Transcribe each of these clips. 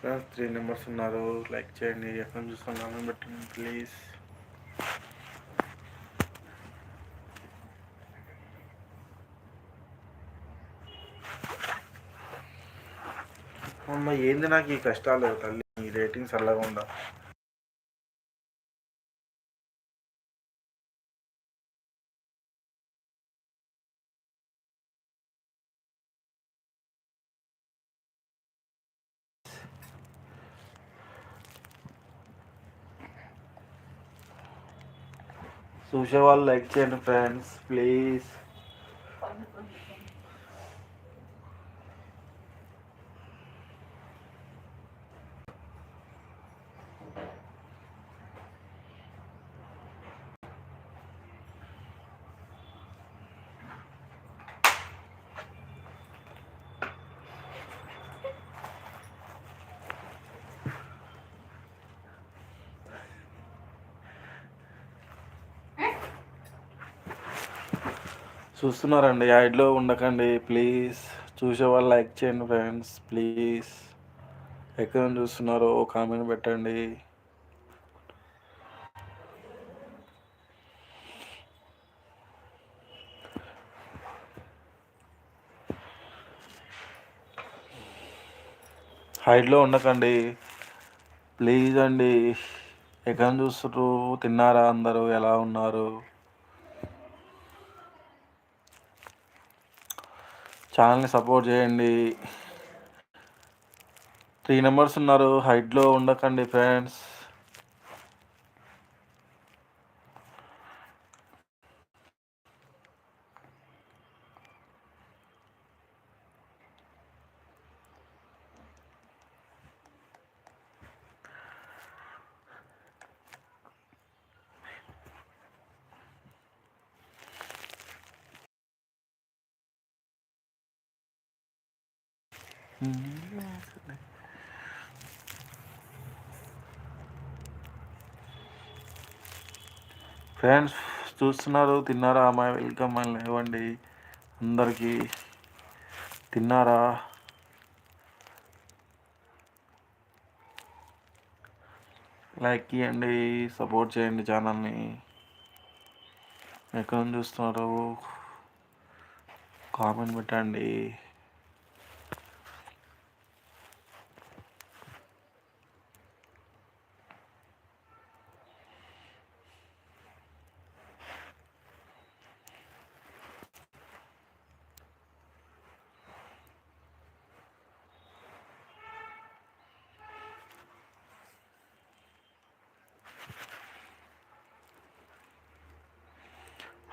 Friends 3 members ఉన్నారు. Like చేయండి. ఎక్కడ చూస్తున్నాను పెట్టండి ప్లీజ్. అమ్మ ఏంది నాకు ఈ కష్టాలు తల్లి, ఈ రేటింగ్స్ అల్లకుండా. చూసే వాళ్ళు లైక్ చేయండి ఫ్రెండ్స్ ప్లీజ్. చూస్తున్నారండి, యాడ్లో ఉండకండి ప్లీజ్. చూసే వాళ్ళు లైక్ చేయండి ఫ్రెండ్స్ ప్లీజ్. ఎక్కడ చూస్తున్నారో కామెంట్ పెట్టండి. హైడ్లో ఉండకండి ప్లీజ్ అండి. ఎక్కడ చూస్తున్నారు? తిన్నారా? అందరూ ఎలా ఉన్నారు? ఛానల్ని సపోర్ట్ చేయండి. 3 మెంబర్స్ ఉన్నారు. హైడ్లో ఉండకండి ఫ్రెండ్స్. ఫ్రెండ్స్ చూస్తున్నారు. తిన్నారా? అమ్మాయి వెల్కమ్ అని లేవండి అందరికీ. తిన్నారా? లైక్ ఇవ్వండి, సపోర్ట్ చేయండి ఛానల్ని. ఎక్కడ నుంచి చూస్తున్నారు కామెంట్ పెట్టండి.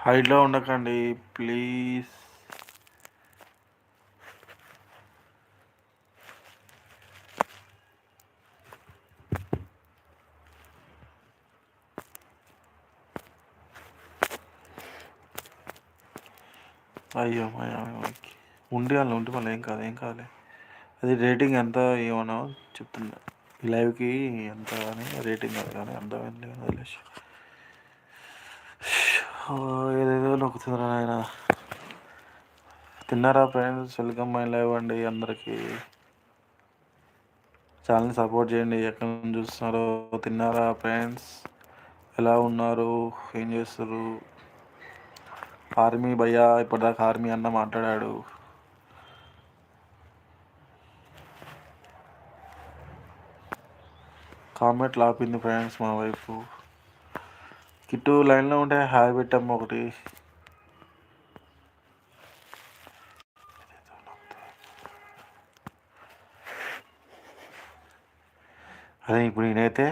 హైడ్లో ఉండకండి ప్లీజ్. అయ్యో ఉండి మళ్ళీ ఏం కాదు. అది రేటింగ్ ఎంత ఏమన్నా చెప్తున్నా. ఈ లైవ్కి ఎంత అని రేటింగ్ కాదు కానీ అంత వదిలేసి ఏదేదో నొక్కుతుందిరా ఆయన. తిన్నారా ఫ్రెండ్స్? వెల్కమ్ మై లైవ్ అండి అందరికీ. ఛానల్ని సపోర్ట్ చేయండి. ఎక్కడ నుంచి చూస్తున్నారో. తిన్నారా ఫ్రెండ్స్? ఎలా ఉన్నారు? ఏం చేస్తారు? ఆర్మీ భయ్యా ఇప్పటిదాకా ఆర్మీ అన్న మాట్లాడాడు. కామెంట్లు ఆపింది ఫ్రెండ్స్ మా వైఫ్. కిట్టు లైన్లో ఉంటే హాయ్ పెట్టమ్మ ఒకటి. అదే ఇప్పుడు నేనైతే